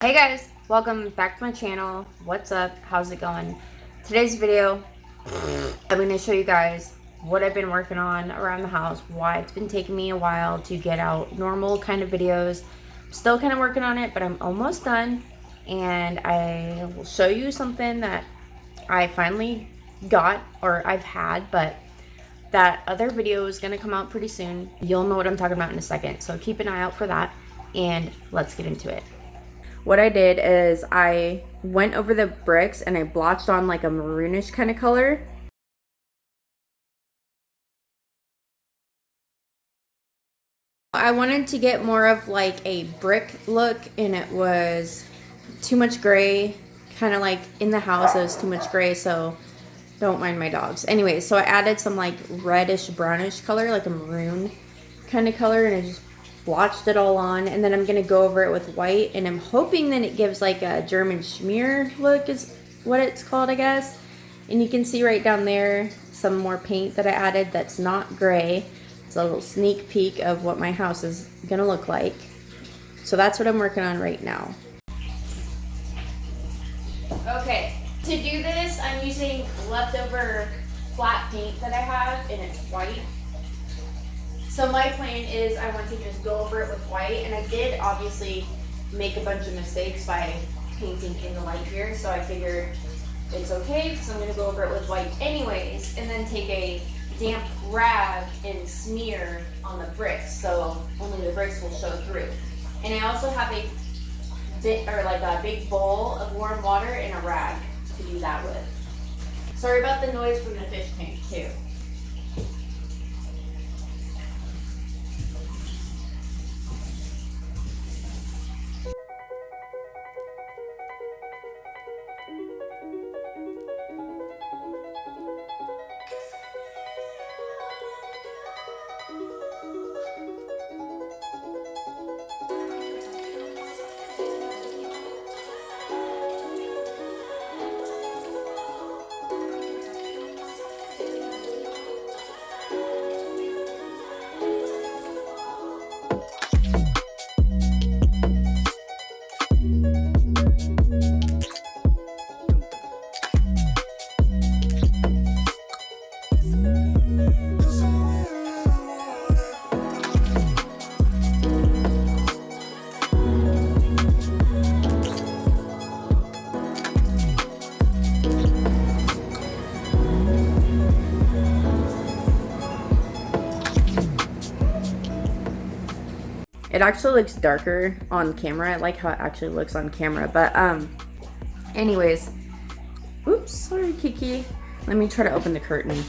Hey guys, welcome back to my channel. What's up? How's it going? Today's video, I'm going to show you guys what I've been working on around the house, why it's been taking me a while to get out normal kind of videos. I'm still kind of working on it, but I'm almost done, and I will show you something that I finally got, or I've had, but that other video is going to come out pretty soon. You'll know what I'm talking about in a second, so keep an eye out for that, and let's get into it. What I did is I went over the bricks and I blotched on like a maroonish kind of color. I wanted to get more of like a brick look, and it was too much gray, kind of like in the house it was too much gray, so don't mind my dogs. Anyway, so I added some like reddish brownish color, like a maroon kind of color, and I just blotched it all on, and then I'm gonna go over it with white, and I'm hoping that it gives like a German schmear look is what it's called, I guess. And you can see right down there some more paint that I added that's not gray. It's a little sneak peek of what my house is gonna look like. So that's what I'm working on right now. Okay, to do this I'm using leftover flat paint that I have, and it's white. So my plan is I want to just go over it with white, and I did obviously make a bunch of mistakes by painting in the light here, so I figured it's okay because I'm going to go over it with white anyways, and then take a damp rag and smear on the bricks so only the bricks will show through. And I also have a big bowl of warm water and a rag to do that with. Sorry about the noise from the fish tank too. It actually looks darker on camera. I like how it actually looks on camera. But anyways, oops, sorry Kiki. Let me try to open the curtain.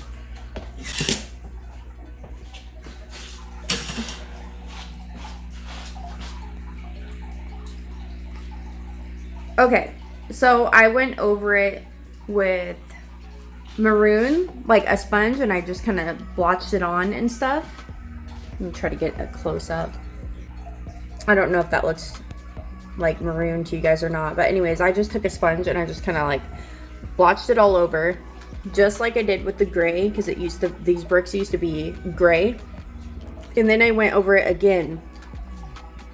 Okay, so I went over it with maroon, like a sponge, and I just kind of blotched it on and stuff. Let me try to get a close up. I don't know if that looks like maroon to you guys or not, but anyways, I just took a sponge and I just kind of like blotched it all over, just like I did with the gray, because these bricks used to be gray. And then I went over it again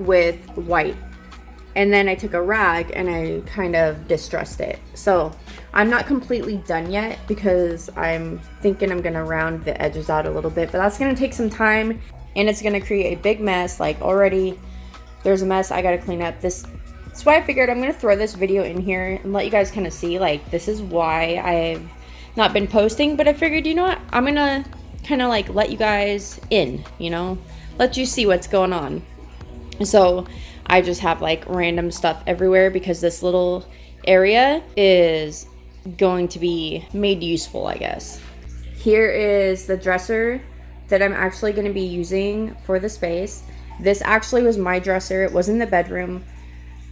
with white, and then I took a rag and I kind of distressed it. So I'm not completely done yet because I'm thinking I'm gonna round the edges out a little bit, but that's gonna take some time, and it's gonna create a big mess. Like already there's a mess I gotta clean up. That's why I figured I'm gonna throw this video in here and let you guys kind of see, like, this is why I've not been posting. But I figured, you know what, I'm gonna kind of like let you guys in, you know, let you see what's going on. So I just have like random stuff everywhere because this little area is going to be made useful, I guess. Here is the dresser that I'm actually going to be using for the space. This actually was my dresser. It was in the bedroom.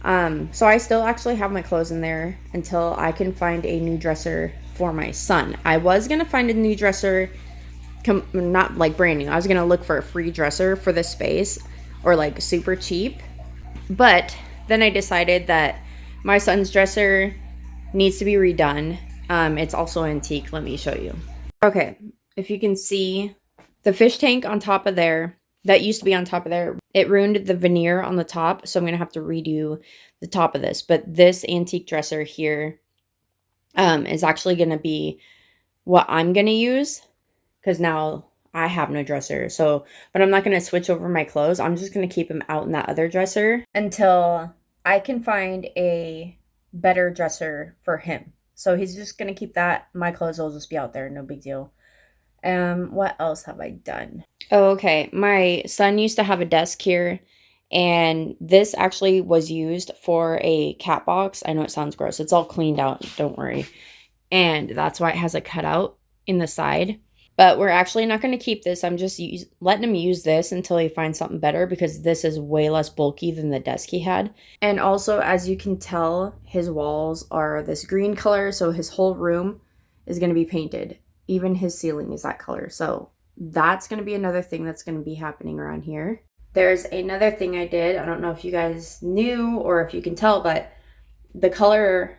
So I still actually have my clothes in there until I can find a new dresser for my son. I was going to find a new dresser, not like brand new. I was going to look for a free dresser for this space, or like super cheap. But then I decided that my son's dresser needs to be redone. It's also antique. Let me show you. Okay, if you can see the fish tank on top of there, that used to be on top of there. It ruined the veneer on the top, so I'm going to have to redo the top of this. But this antique dresser here is actually going to be what I'm going to use because now I have no dresser. So, but I'm not going to switch over my clothes. I'm just going to keep them out in that other dresser until I can find a better dresser for him. So he's just going to keep that. My clothes will just be out there. No big deal. What else have I done? Oh, okay. My son used to have a desk here, and this actually was used for a cat box. I know it sounds gross. It's all cleaned out, don't worry. And that's why it has a cutout in the side. But we're actually not going to keep this. I'm just letting him use this until he finds something better because this is way less bulky than the desk he had. And also, as you can tell, his walls are this green color, so his whole room is going to be painted. Even his ceiling is that color. So that's going to be another thing that's going to be happening around here. There's another thing I did. I don't know if you guys knew or if you can tell, but the color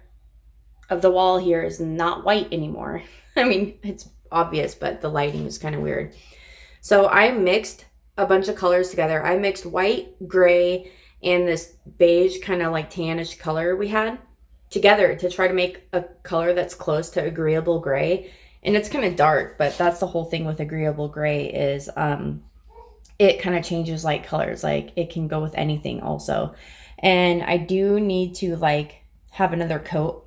of the wall here is not white anymore. I mean, it's obvious, but the lighting is kind of weird. So I mixed a bunch of colors together. I mixed white, gray, and this beige kind of like tannish color we had together to try to make a color that's close to agreeable gray. And it's kind of dark, but that's the whole thing with agreeable gray is it kind of changes light colors. Like it can go with anything also. And I do need to like have another coat.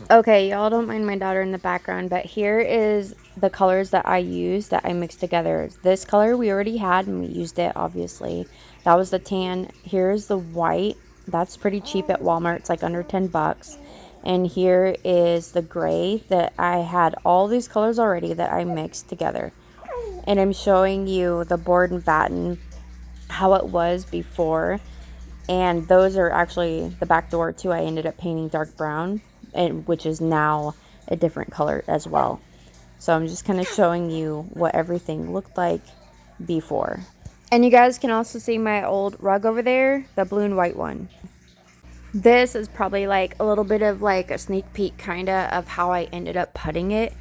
Okay, y'all don't mind my daughter in the background, but here is the colors that I used that I mixed together. This color we already had and we used it, obviously. That was the tan. Here's the white. That's pretty cheap at Walmart. It's like under 10 bucks. And here is the gray that I had all these colors already that I mixed together. And I'm showing you the board and batten, how it was before. And those are actually the back door too. I ended up painting dark brown, and which is now a different color as well. So I'm just kind of showing you what everything looked like before. And you guys can also see my old rug over there, the blue and white one. This is probably like a little bit of like a sneak peek kind of how I ended up putting it.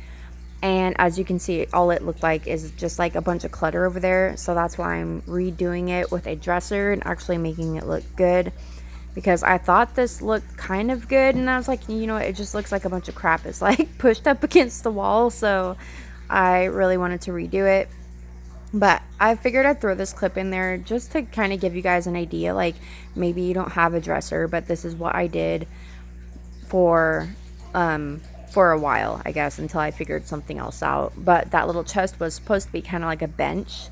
And as you can see, all it looked like is just like a bunch of clutter over there. So that's why I'm redoing it with a dresser and actually making it look good. Because I thought this looked kind of good. And I was like, you know what? It just looks like a bunch of crap. It's like pushed up against the wall. So I really wanted to redo it. But I figured I'd throw this clip in there just to kind of give you guys an idea. Like maybe you don't have a dresser, but this is what I did for a while, I guess, until I figured something else out. But that little chest was supposed to be kind of like a bench,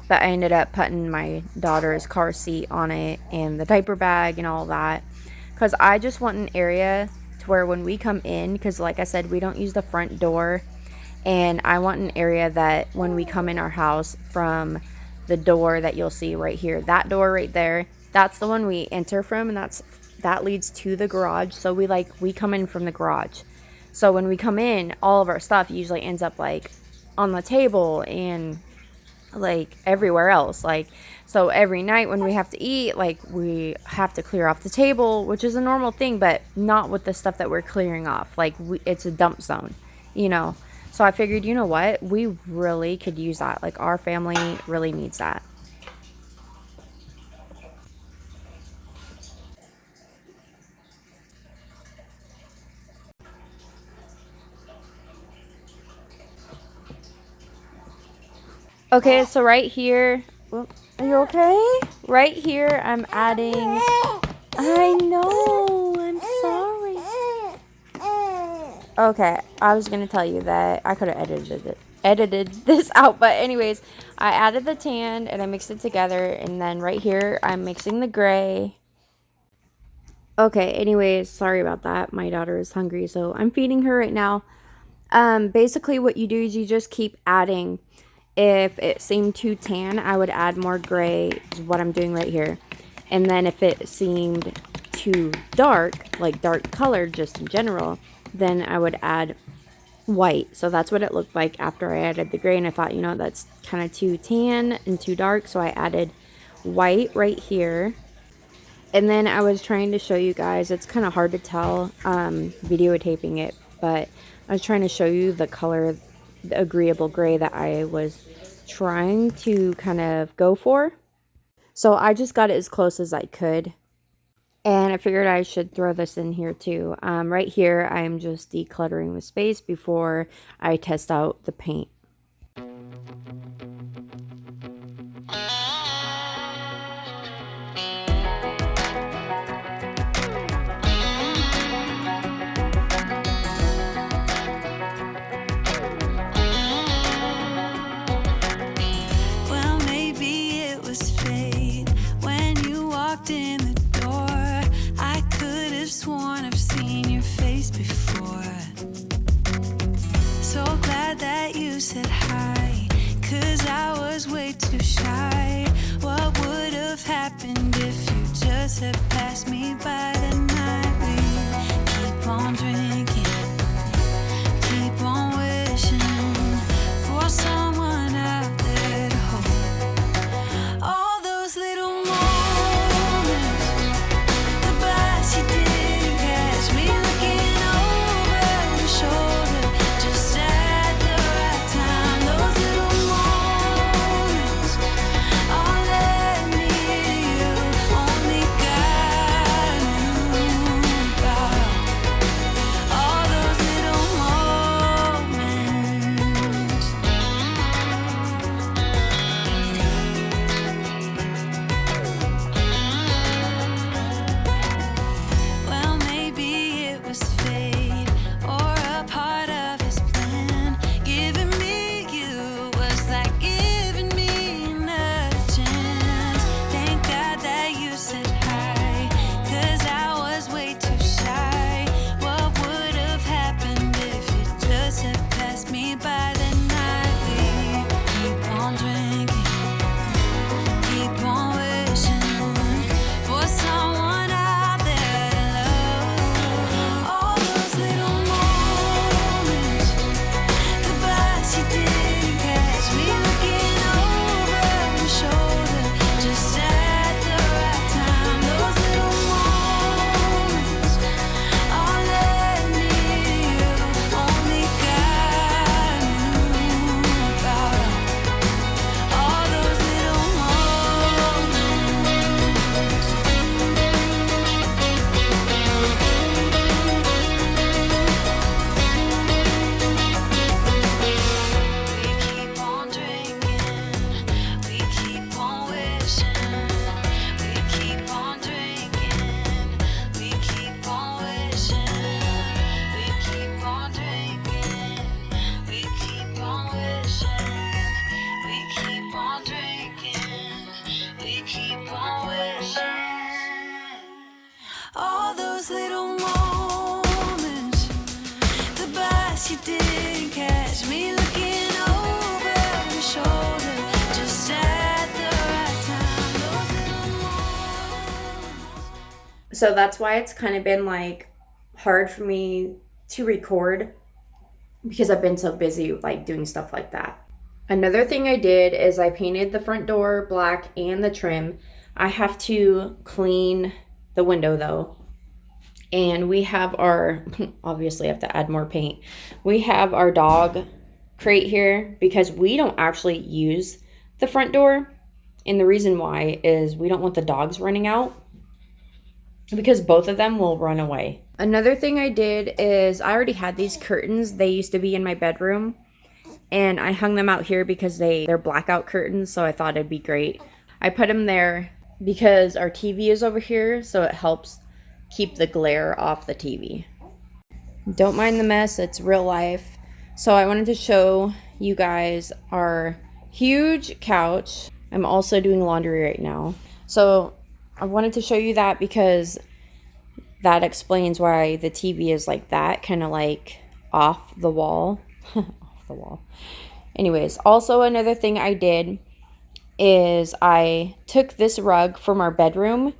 but I ended up putting my daughter's car seat on it and the diaper bag and all that, because I just want an area to where when we come in, because like I said, we don't use the front door, and I want an area that when we come in our house from the door that you'll see right here, that door right there, that's the one we enter from, and that leads to the garage. So we come in from the garage. So when we come in, all of our stuff usually ends up like on the table and like everywhere else. Like, so every night when we have to eat, like we have to clear off the table, which is a normal thing, but not with the stuff that we're clearing off. Like it's a dump zone, you know? So I figured, you know what? We really could use that. Like our family really needs that. Okay, so right here, are you okay? Right here, I'm adding, I know, I'm sorry. Okay, I was going to tell you that I could have edited this out, but anyways, I added the tan and I mixed it together, and then right here, I'm mixing the gray. Okay, anyways, sorry about that. My daughter is hungry, so I'm feeding her right now. Basically what you do is you just keep adding. If it seemed too tan, I would add more gray, is what I'm doing right here. And then if it seemed too dark, like dark color just in general, then I would add white. So that's what it looked like after I added the gray. And I thought, you know, that's kind of too tan and too dark. So I added white right here. And then I was trying to show you guys, it's kind of hard to tell videotaping it. but I was trying to show you the color, the agreeable gray that I was trying to kind of go for. So I just got it as close as I could. And I figured I should throw this in here too. Right here, I'm just decluttering the space before I test out the paint. Well, maybe it was fate when you walked in the door. I could have sworn I've seen your face before. So glad that you said hi, 'cause I was way too shy. What would have happened if you just had passed me by the night? We keep on drinking, keep on wishing for someone out there to hold. All those little moments, the bites you didn't catch me looking over your shoulder just at the right time. Those little moments all led me to you. Only God knew about all those little moments. Well, maybe it was fate or a part of his plan. Giving me you was like giving me another chance. Thank God that you said hi, 'cause I was way too shy. What would have happened if you just had passed me by the night? We keep on drinking, keep on wishing for someone out there to love. All those little moments, the bites you didn't catch me looking over your shoulder just at the right time. Those little moments all led me to you. Only God knew about all those little moments. We keep on drinking, we keep on wishing. We keep on drinking, we keep on wishing. We keep on drinking, we keep on wishing. We keep on drinking, we keep on wishing. All those little moments, the bites you didn't catch me looking over your shoulder just at the right time. Those little moments. So that's why it's kind of been like hard for me to record, because I've been so busy like doing stuff like that. Another thing I did is I painted the front door black and the trim. I have to clean the window though. And we have our, obviously I have to add more paint. We have our dog crate here because we don't actually use the front door. And the reason why is we don't want the dogs running out, because both of them will run away. Another thing I did is I already had these curtains. They used to be in my bedroom, and I hung them out here because they're blackout curtains, so I thought it'd be great. I put them there because our TV is over here, so it helps keep the glare off the TV. Don't mind the mess, it's real life. So I wanted to show you guys our huge couch. I'm also doing laundry right now. So I wanted to show you that because that explains why the TV is like that, kind of like off the wall. Off the wall. Anyways, also another thing I did is I took this rug from our bedroom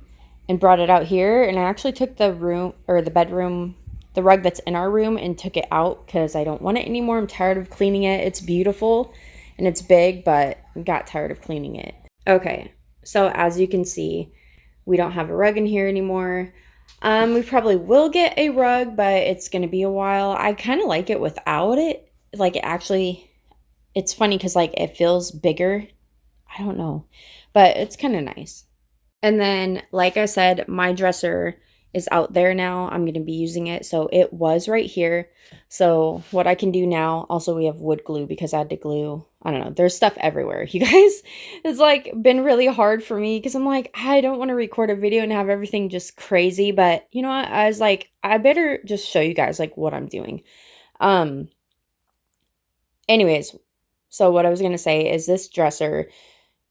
and brought it out here, and I actually took the room or the bedroom, the rug that's in our room, and took it out because I don't want it anymore. I'm tired of cleaning it. It's beautiful and it's big, but I got tired of cleaning it. Okay, so as you can see, we don't have a rug in here anymore. We probably will get a rug, but it's going to be a while. I kind of like it without it. Like, it actually, it's funny because, like, it feels bigger. I don't know, but it's kind of nice. And then, like I said, my dresser is out there now. I'm going to be using it. So it was right here. So what I can do now, also we have wood glue because I had to glue, I don't know, there's stuff everywhere. You guys, it's like been really hard for me because I'm like, I don't want to record a video and have everything just crazy. But you know what? I was like, I better just show you guys like what I'm doing. Um, anyways, so what I was going to say is this dresser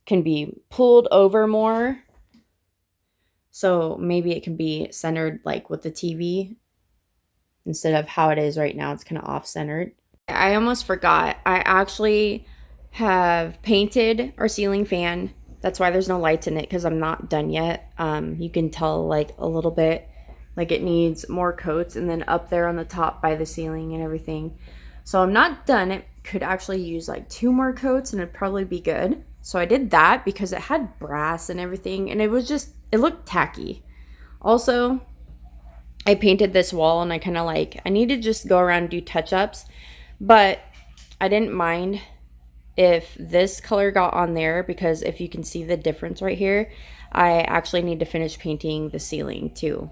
can be pulled over more. So maybe it can be centered like with the TV instead of how it is right now. It's kind of off-centered. I almost forgot. I actually have painted our ceiling fan. That's why there's no lights in it because I'm not done yet. You can tell like a little bit like it needs more coats, and then up there on the top by the ceiling and everything. So I'm not done. It could actually use like 2 more coats and it'd probably be good. So I did that because it had brass and everything, and it was just, it looked tacky. Also, I painted this wall and I kind of like, I need to just go around and do touch-ups, but I didn't mind if this color got on there because if you can see the difference right here, I actually need to finish painting the ceiling too.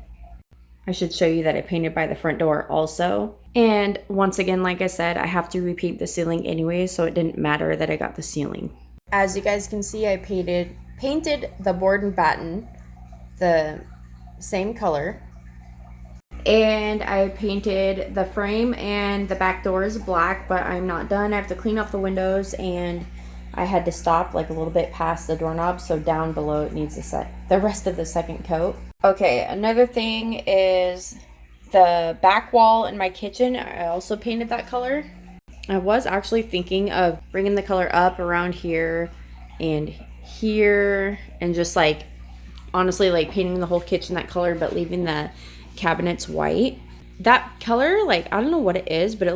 I should show you that I painted by the front door also. And once again, like I said, I have to repaint the ceiling anyway, so it didn't matter that I got the ceiling. As you guys can see, I painted the board and batten the same color. And I painted the frame and the back doors black, but I'm not done. I have to clean off the windows, and I had to stop like a little bit past the doorknob, so down below it needs the rest of the second coat. Okay, another thing is the back wall in my kitchen. I also painted that color. I was actually thinking of bringing the color up around here and here, and just like honestly like painting the whole kitchen that color, but leaving the cabinets white. That color, like, I don't know what it is, but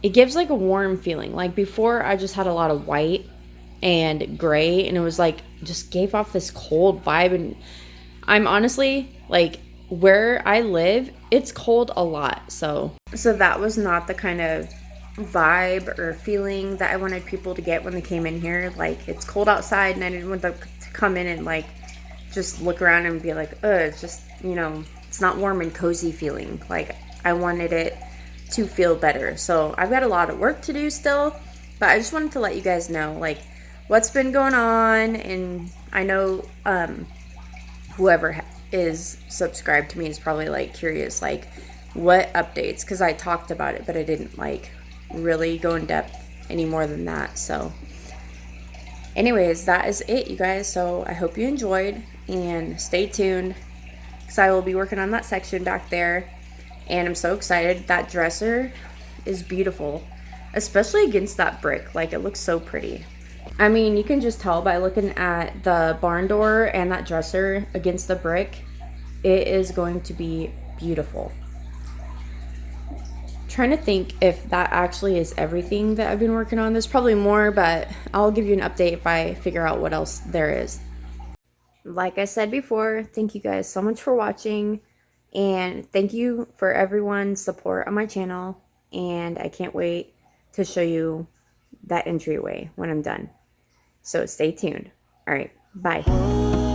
it gives like a warm feeling. Like before I just had a lot of white and gray, and it was like just gave off this cold vibe. And I'm honestly like, where I live, it's cold a lot, so that was not the kind of vibe or feeling that I wanted people to get when they came in here. Like, it's cold outside and I didn't want them to come in and like just look around and be like, it's just, you know, it's not warm and cozy feeling. Like, I wanted it to feel better. So I've got a lot of work to do still, but I just wanted to let you guys know like what's been going on. And I know whoever is subscribed to me is probably like curious like what updates, because I talked about it but I didn't like really go in depth any more than that. So anyways, that is it, you guys. So I hope you enjoyed, and stay tuned because I will be working on that section back there. And I'm so excited. That dresser is beautiful, especially against that brick. Like, it looks so pretty. I mean, you can just tell by looking at the barn door and that dresser against the brick. It is going to be beautiful. Trying to think if that actually is everything that I've been working on. There's probably more, but I'll give you an update if I figure out what else there is. Like I said before, thank you guys so much for watching, and thank you for everyone's support on my channel, and I can't wait to show you that entryway when I'm done. So stay tuned. All right, bye.